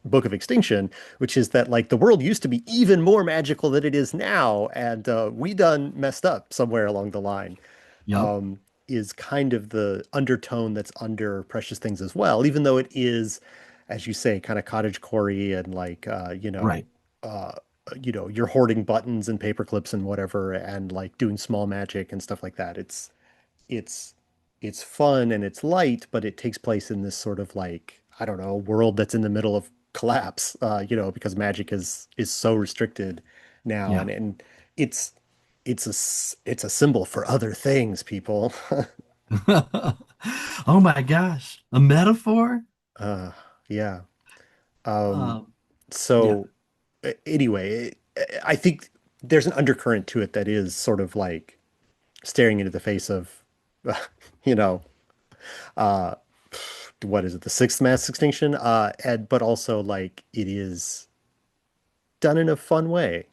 Book of Extinction, which is that like the world used to be even more magical than it is now, and we done messed up somewhere along the line. Yep. Is kind of the undertone that's under Precious Things as well, even though it is, as you say, kind of cottage core-y and like Right. uh, you're hoarding buttons and paper clips and whatever, and like doing small magic and stuff like that. It's it's fun and it's light, but it takes place in this sort of like, I don't know, world that's in the middle of collapse, because magic is so restricted now, Yeah. and it's it's a symbol for other things, people. Oh my gosh. A metaphor? Uh, yeah. Um, Um, yeah. so anyway, I think there's an undercurrent to it that is sort of like staring into the face of, you know, uh, what is it, the sixth mass extinction? And but also like it is done in a fun way.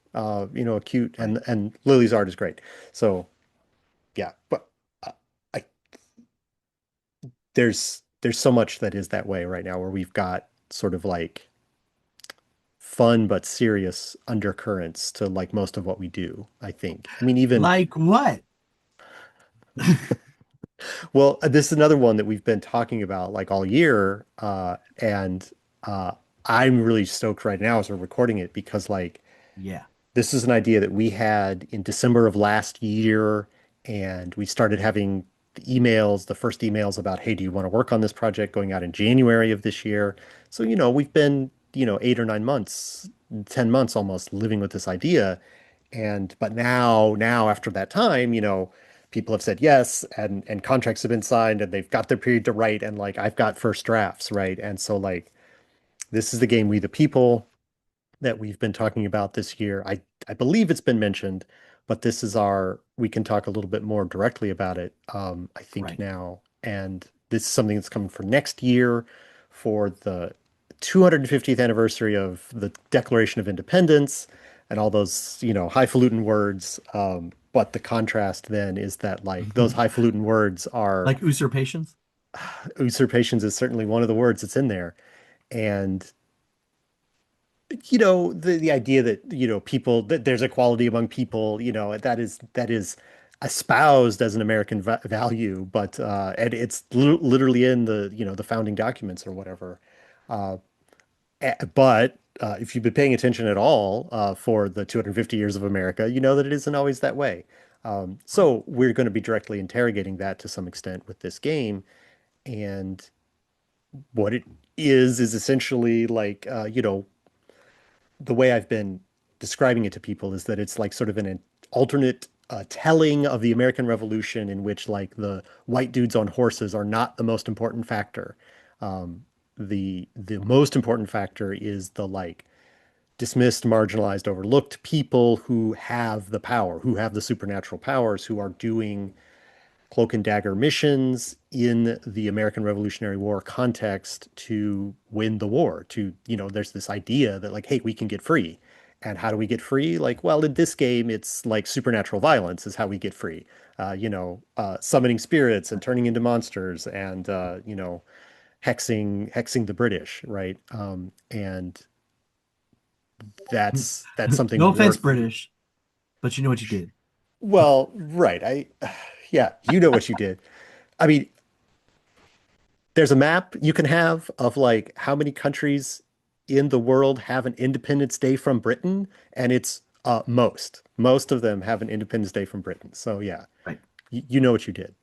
Cute, Right. and Lily's art is great. So yeah, but I there's so much that is that way right now where we've got sort of like fun but serious undercurrents to like most of what we do, I think. I mean, even Like what? well, this is another one that we've been talking about like all year, and I'm really stoked right now as we're recording it because like Yeah. this is an idea that we had in December of last year, and we started having the first emails about, hey, do you want to work on this project going out in January of this year? So, we've been, 8 or 9 months, 10 months almost living with this idea. But now after that time, people have said yes, and contracts have been signed, and they've got their period to write, and like I've got first drafts, right? And so like this is the game We the People that we've been talking about this year. I believe it's been mentioned, but we can talk a little bit more directly about it, I think Right. now. And this is something that's coming for next year for the 250th anniversary of the Declaration of Independence and all those, highfalutin words. But the contrast then is that like those highfalutin words are Like usurpations? usurpations is certainly one of the words that's in there. And the idea that people that there's equality among people, that is espoused as an American value, but and it's literally in the founding documents or whatever. uh but if you've been paying attention at all for the 250 years of America, you know that it isn't always that way. Right. So we're going to be directly interrogating that to some extent with this game. And what it is essentially like, the way I've been describing it to people is that it's like sort of an alternate telling of the American Revolution in which like the white dudes on horses are not the most important factor. Um, the most important factor is the like dismissed, marginalized, overlooked people who have the power, who have the supernatural powers, who are doing, cloak and dagger missions in the American Revolutionary War context to win the war. To, there's this idea that like, hey, we can get free. And how do we get free? Like, well, in this game, it's like supernatural violence is how we get free. Summoning spirits and turning into monsters and hexing the British, right? And that's No something offense, worth. British, but you know what you did. Well, right. Yeah, you know what you did. I mean, there's a map you can have of like how many countries in the world have an Independence Day from Britain, and it's most. Most of them have an Independence Day from Britain. So yeah, Right. you know what you did.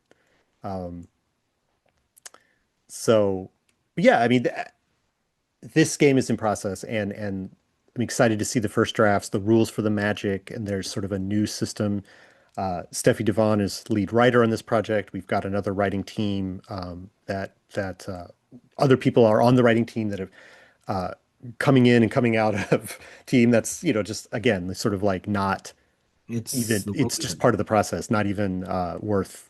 Um, so yeah, I mean, this game is in process, and I'm excited to see the first drafts, the rules for the Magic, and there's sort of a new system. Steffi Devon is lead writer on this project. We've got another writing team that other people are on the writing team that have uh, coming in and coming out of team. That's just again sort of like not It's even. the It's world's just end. part of the process. Not even worth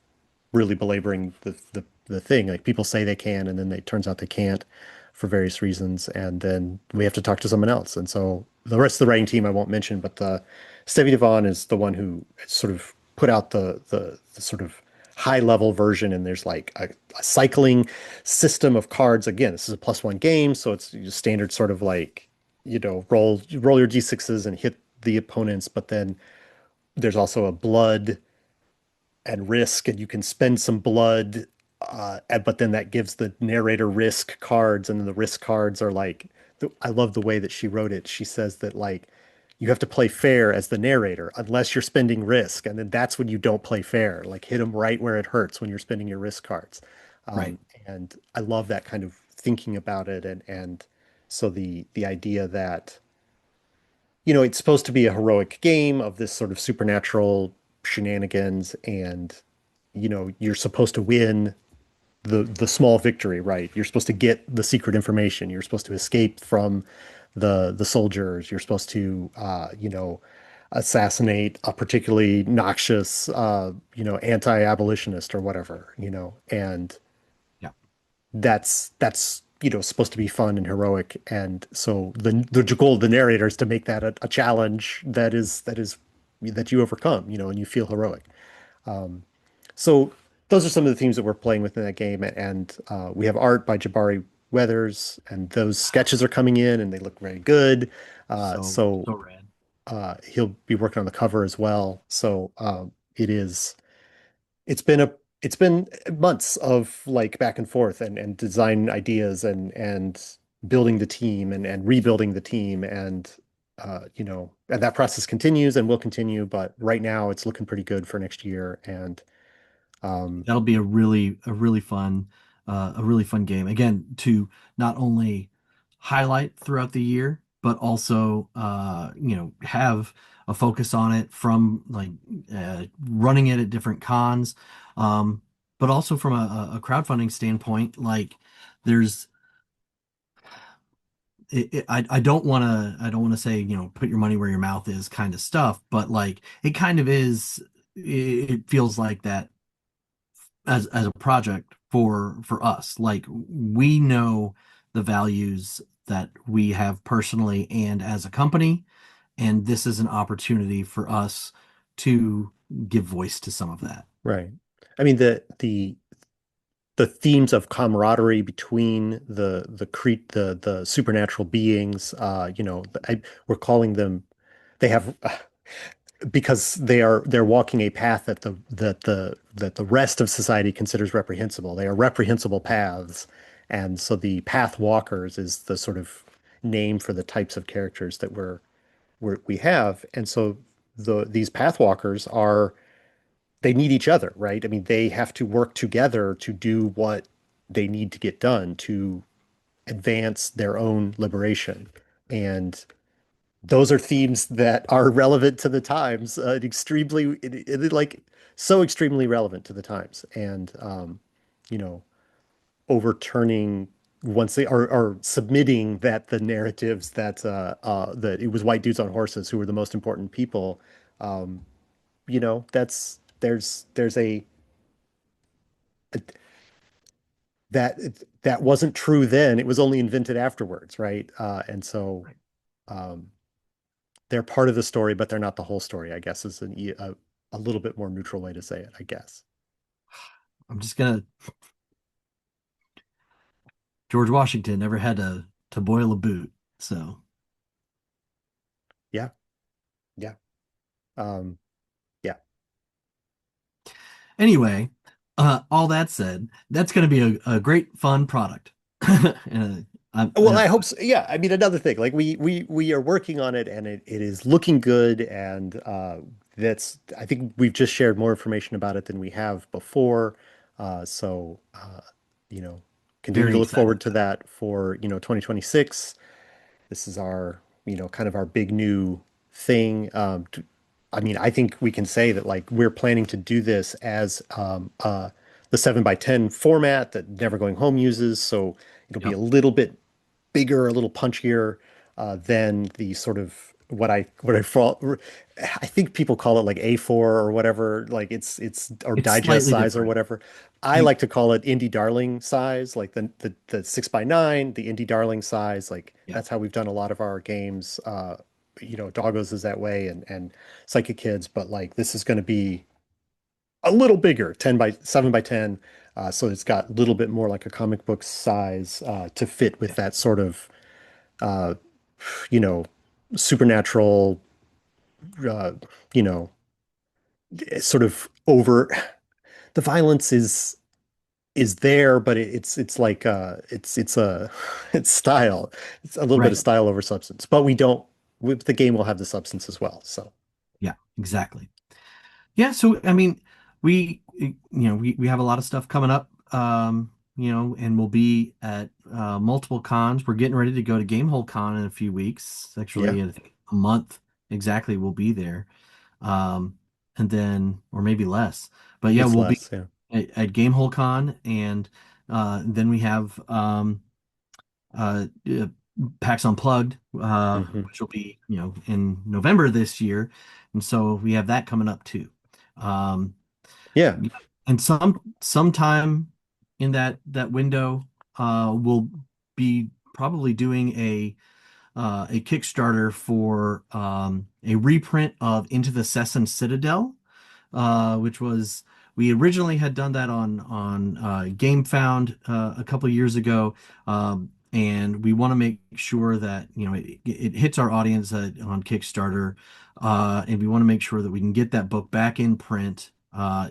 really belaboring the thing. Like people say they can, and then it turns out they can't for various reasons, and then we have to talk to someone else. And so the rest of the writing team I won't mention, but Stevie Devon is the one who sort of put out the sort of high level version, and there's like a cycling system of cards. Again, this is a +1 game, so it's standard sort of like roll your d6s and hit the opponents, but then there's also a blood and risk, and you can spend some blood, but then that gives the narrator risk cards, and then the risk cards are like, I love the way that she wrote it. She says that like you have to play fair as the narrator unless you're spending risk, and then that's when you don't play fair. Like hit them right where it hurts when you're spending your risk cards. Right. And I love that kind of thinking about it, and so the idea that it's supposed to be a heroic game of this sort of supernatural shenanigans, and you're supposed to win the small victory, right? You're supposed to get the secret information. You're supposed to escape from the soldiers. You're supposed to assassinate a particularly noxious anti-abolitionist or whatever, and Yeah. that's supposed to be fun and heroic. And so the goal of the narrator is to make that a challenge that you overcome, and you feel heroic. So those are some of the themes that we're playing with in that game. And we have art by Jabari Weathers, and those sketches are coming in and they look very good. So So so rad. he'll be working on the cover as well. So it is it's been a it's been months of like back and forth and design ideas and building the team and rebuilding the team, and that process continues and will continue, but right now it's looking pretty good for next year. And um That'll be a really fun game. Again, to not only highlight throughout the year, but also have a focus on it from like running it at different cons, um, but also from a crowdfunding standpoint. Like there's I don't want to say, put your money where your mouth is kind of stuff, but like it kind of is. It feels like that as a project for us. Like we know the values that we have personally and as a company, and this is an opportunity for us to give voice to some of that. right. I mean, the themes of camaraderie between the supernatural beings, we're calling them, they have because they're walking a path that the rest of society considers reprehensible. They are reprehensible paths, and so the path walkers is the sort of name for the types of characters that we have. And so these path walkers they need each other, right? I mean, they have to work together to do what they need to get done to advance their own liberation. And those are themes that are relevant to the times, like so extremely relevant to the times. And you know, overturning once they are submitting that the narratives that it was white dudes on horses who were the most important people, that's there's a that that wasn't true then. It was only invented afterwards, right? And so Right. um, they're part of the story, but they're not the whole story, I guess, is a little bit more neutral way to say it, I guess. I'm just gonna George Washington never had to boil a boot. So Yeah, yeah, um, yeah. anyway, all that said, that's gonna be a great fun product. And, Well, I hope so. Yeah, I mean, another thing, like we are working on it, and it is looking good, and that's I think we've just shared more information about it than we have before. So you know, continue very to look excited forward to about it. that for 2026. This is our, kind of our big new thing. I mean, I think we can say that like we're planning to do this as the 7 by 10 format that Never Going Home uses. So it'll be Yep. a little bit bigger, a little punchier than the sort of I think people call it like A4 or whatever, like it's or It's digest slightly size or different. whatever. I You like to call it indie darling size, like the 6 by 9, the indie darling size. Like yeah, that's how we've done a lot of our games. Doggos is that way, and Psychic Kids, but like this is going to be a little bigger, 10 by 7 by 10. So it's got a little bit more like a comic book size to fit with yeah, that sort of uh, you know, supernatural, uh, you know, sort of over. The violence is there, but it's like it's a it's style. It's a little bit of right. style over substance, but we don't. With the game will have the substance as well. So Yeah, exactly. Yeah, so I mean, we have a lot of stuff coming up, and we'll be at multiple cons. We're getting ready to go to Gamehole Con in a few weeks. yeah, Actually, in a month exactly, we'll be there. And then, or maybe less. But yeah, it's we'll be less. Yeah. at Gamehole Con, and then we have uh, PAX Unplugged, Hmm. which will be, in November this year. And so we have that coming up too. Um, Yeah. yeah, and sometime in that window, we'll be probably doing a Kickstarter for a reprint of Into the Cess and Citadel, which was we originally had done that on GameFound a couple years ago, and we want to make sure that it hits our audience on Kickstarter, and we want to make sure that we can get that book back in print.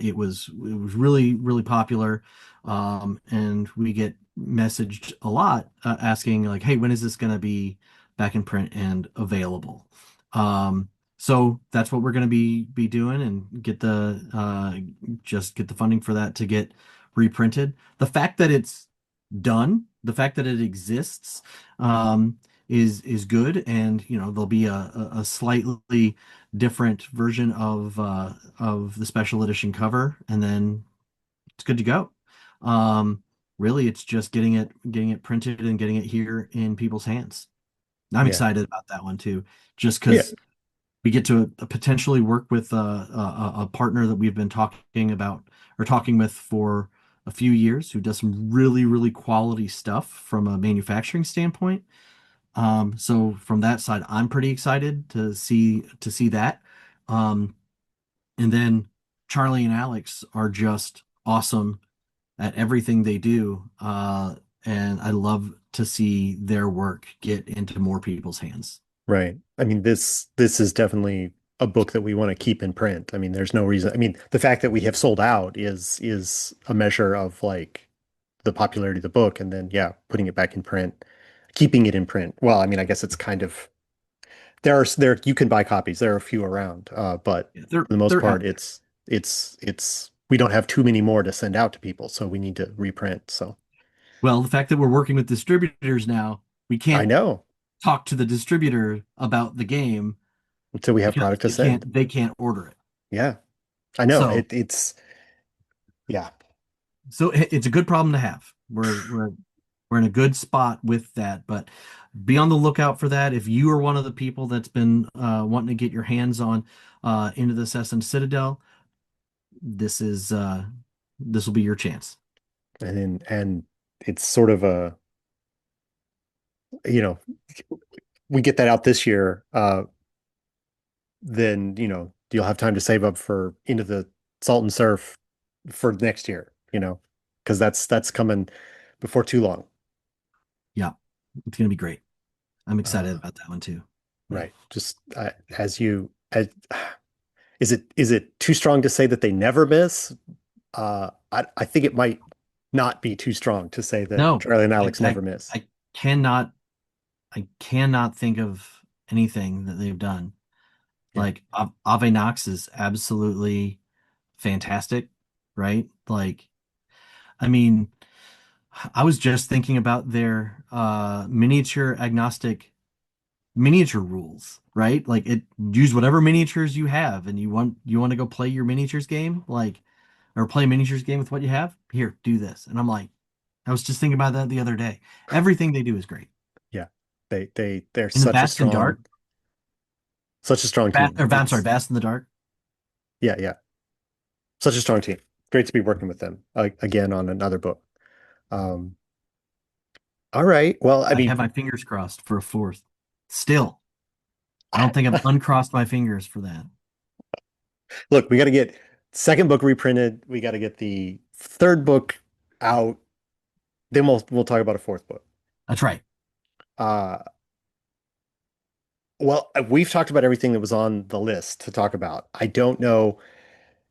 It was really really popular, and we get messaged a lot asking like, "Hey, when is this going to be back in print and available?" Um, so that's what we're going to be doing and get the just get the funding for that to get reprinted. The fact that it's done, the fact that it exists, is good, and there'll be a slightly different version of the special edition cover, and then it's good to go. Um, Really, it's just getting it printed and getting it here in people's hands. I'm Yeah. excited about that one too, just Yeah. because we get to potentially work with a partner that we've been talking about or talking with for a few years who does some really, really quality stuff from a manufacturing standpoint. So from that side, I'm pretty excited to see that. Um, and then Charlie and Alex are just awesome at everything they do. And I love to see their work get into more people's hands. Right. I mean, this is definitely a book that we want to keep in print. I mean, there's no reason. I mean, the fact that we have sold out is a measure of like the popularity of the book, and then yeah, putting it back in print, keeping it in print. Well, I mean, I guess it's kind of there you can buy copies. There are a few around, but Yeah, for the most they're part, out there. it's we don't have too many more to send out to people, so we need to reprint. So Well, the fact that we're working with distributors now, we I can't know talk to the distributor about the game until we have because product to they send. can't order it. Yeah, I know So it's yeah. it's a good problem to have. We're in a good spot with that, but be on the lookout for that. If you are one of the people that's been wanting to get your hands on Into the Cess and Citadel, this is this will be your chance. and it's sort of a, you know, we get that out this year, then, you'll have time to save up for Into the Salt and Surf for next year, because that's coming before too long. Yeah, it's gonna be great. I'm excited Uh, about that one too. Yeah. right. Just is it too strong to say that they never miss? I think it might not be too strong to say that No, Charlie and I Alex I never miss. I cannot I cannot think of anything that they've done. Yeah. Like Ave Nox is absolutely fantastic, right? Like, I mean, I was just thinking about their miniature agnostic miniature rules, right? Like it use whatever miniatures you have and you want to go play your miniatures game, like or play a miniatures game with what you have. Here, do this. And I'm like, I was just thinking about that the other day. Everything they do is great. Yeah. They're In the Vast and Dark, such a strong team. I'm sorry, It's Vast in the Dark. Yeah, yeah. Such a strong team. Great to be working with them again on another book. Um, all right. Well, I I mean, have my fingers crossed for a fourth. Still, I don't think I've uncrossed my fingers for that. look, we got to get second book reprinted. We got to get the third book out. Then we'll talk about a fourth book. That's right. Uh, well, we've talked about everything that was on the list to talk about. I don't know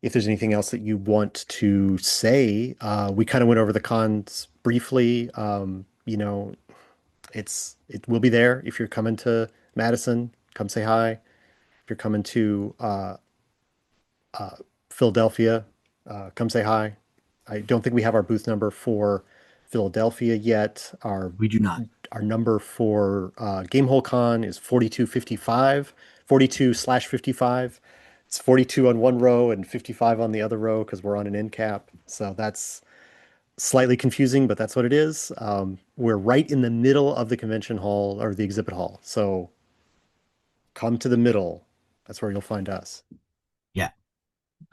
if there's anything else that you want to say. We kind of went over the cons briefly. It will be there if you're coming to Madison. Come say hi. If you're coming to uh, Philadelphia, come say hi. I don't think we have our booth number for Philadelphia yet. Our We do not. our number for Gamehole Con is 4255, 42/55. It's 42 on one row and 55 on the other row because we're on an end cap. So that's slightly confusing, but that's what it is. We're right in the middle of the convention hall or the exhibit hall. So come to the middle. That's where you'll find us. Yeah,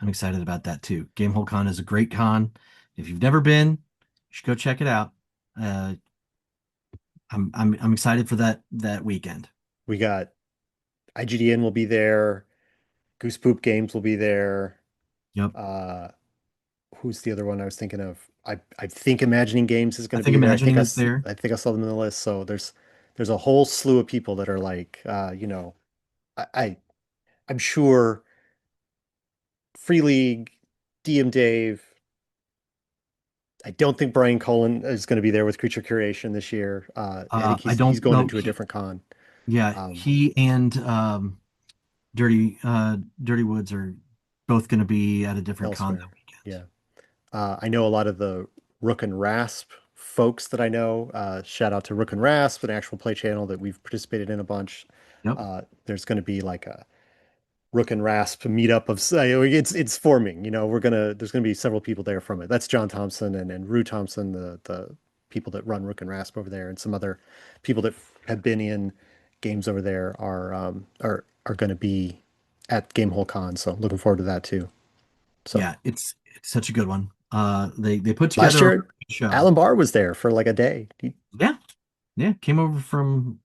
I'm excited about that too. Gamehole Con is a great con. If you've never been, you should go check it out. Uh, I'm excited for that weekend. We got IGDN will be there. Goose Poop Games will be there. Yep. Uh, who's the other one I was thinking of? I think Imagining Games is I going to think be there. Imagining is there. I think I saw them in the list. So there's a whole slew of people that are like, I, I I'm sure Free League, DM Dave. I don't think Brian Cullen is going to be there with Creature Curation this year. I think I he's don't going know. into a different con. Yeah, Um, he and Dirty Woods are both going to be at a different con that elsewhere. weekend. Yeah. I know a lot of the Rook and Rasp folks that I know. Shout out to Rook and Rasp, an actual play channel that we've participated in a bunch. Yep. There's going to be like a Rook and Rasp meetup of it's forming. There's gonna be several people there from it. That's John Thompson and Rue Thompson, the people that run Rook and Rasp over there, and some other people that have been in games over there are going to be at Gamehole Con. So looking forward to that too. So Yeah, it's such a good one. They put last together a year, good show. Alan Barr was there for like a day. Yeah, yeah. Came over from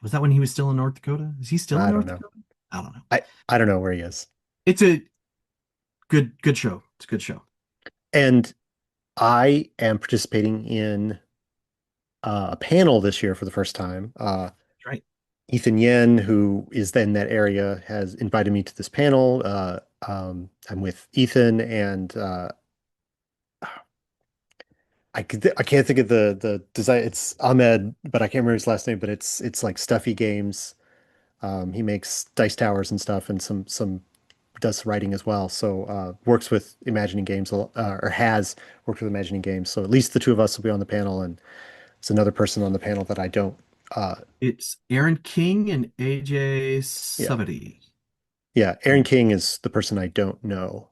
was that when he was still in North Dakota? Is he still in I don't North know. Dakota? I don't know. I don't know where he is. It's a good show. It's a good show. And I am participating in a panel this year for the first time. That's right. Ethan Yen, who is in that area, has invited me to this panel. I'm with Ethan and I can't think of the design. It's Ahmed, but I can't remember his last name. But it's like Stuffy Games. He makes dice towers and stuff, and some does writing as well. So works with Imagining Games or has worked with Imagining Games. So at least the two of us will be on the panel, and it's another person on the panel that I don't. Uh, It's Aaron King and AJ yeah, Savity. Yeah, Aaron King is the person I don't know.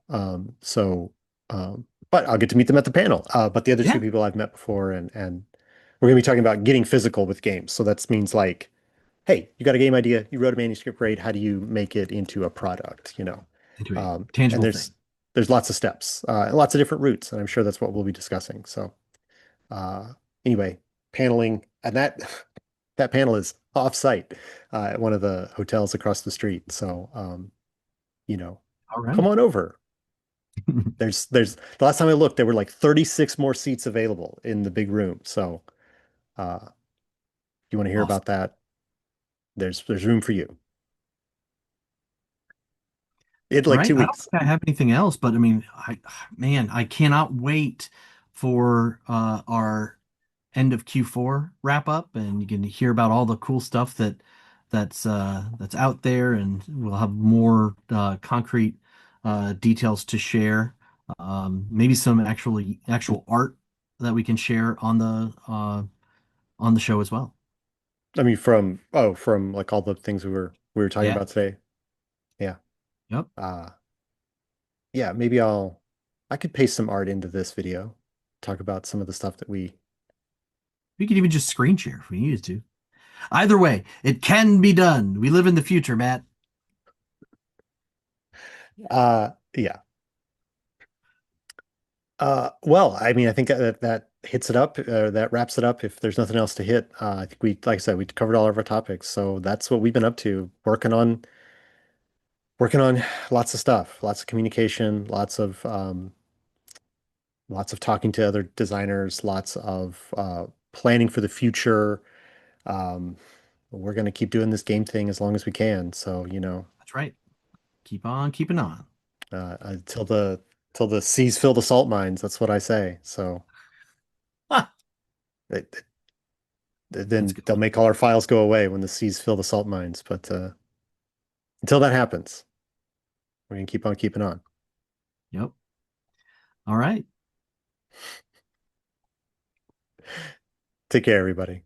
But I'll get to meet them at the panel. But the other two Yeah, people I've met before, and we're going to be talking about getting physical with games. So that means like, hey, you got a game idea, you wrote a manuscript, great. How do you make it into a product? into a And tangible there's thing. there's lots of steps, and lots of different routes, and I'm sure that's what we'll be discussing. So Uh, anyway, paneling and that that panel is off site at one of the hotels across the street. So, you know, All come right. on over. There's the last time I looked, there were like 36 more seats available in the big room. So, if you want to hear Awesome. about that, there's room for you. In All like right. two I don't weeks. think I have anything else, but I mean, man, I cannot wait for our end of Q4 wrap up, and you can hear about all the cool stuff that's out there, and we'll have more concrete details to share. Maybe some actual art that we can share on the show as well. I mean, from like all the things we were talking Yeah. about today. Yeah. Yep. Uh, yeah, maybe I could paste some art into this video, talk about some of the stuff that we We could even just screen share if we needed to. Either way, it can be done. We live in the future, Matt. yeah. Well, I mean, I think that hits it up, that wraps it up. If there's nothing else to hit, I think like I said, we covered all of our topics. So that's what we've been up to, working on lots of stuff, lots of communication, lots of talking to other designers, lots of planning for the future. Um, we're going to keep doing this game thing as long as we can. So, That's right. Keep on keeping on. until the seas fill the salt mines. That's what I say. So Ah, it, that's a then good they'll one. make all our files go away when the seas fill the salt mines. But until that happens, we're going to keep on keeping on. Yep. All right. Take care, everybody.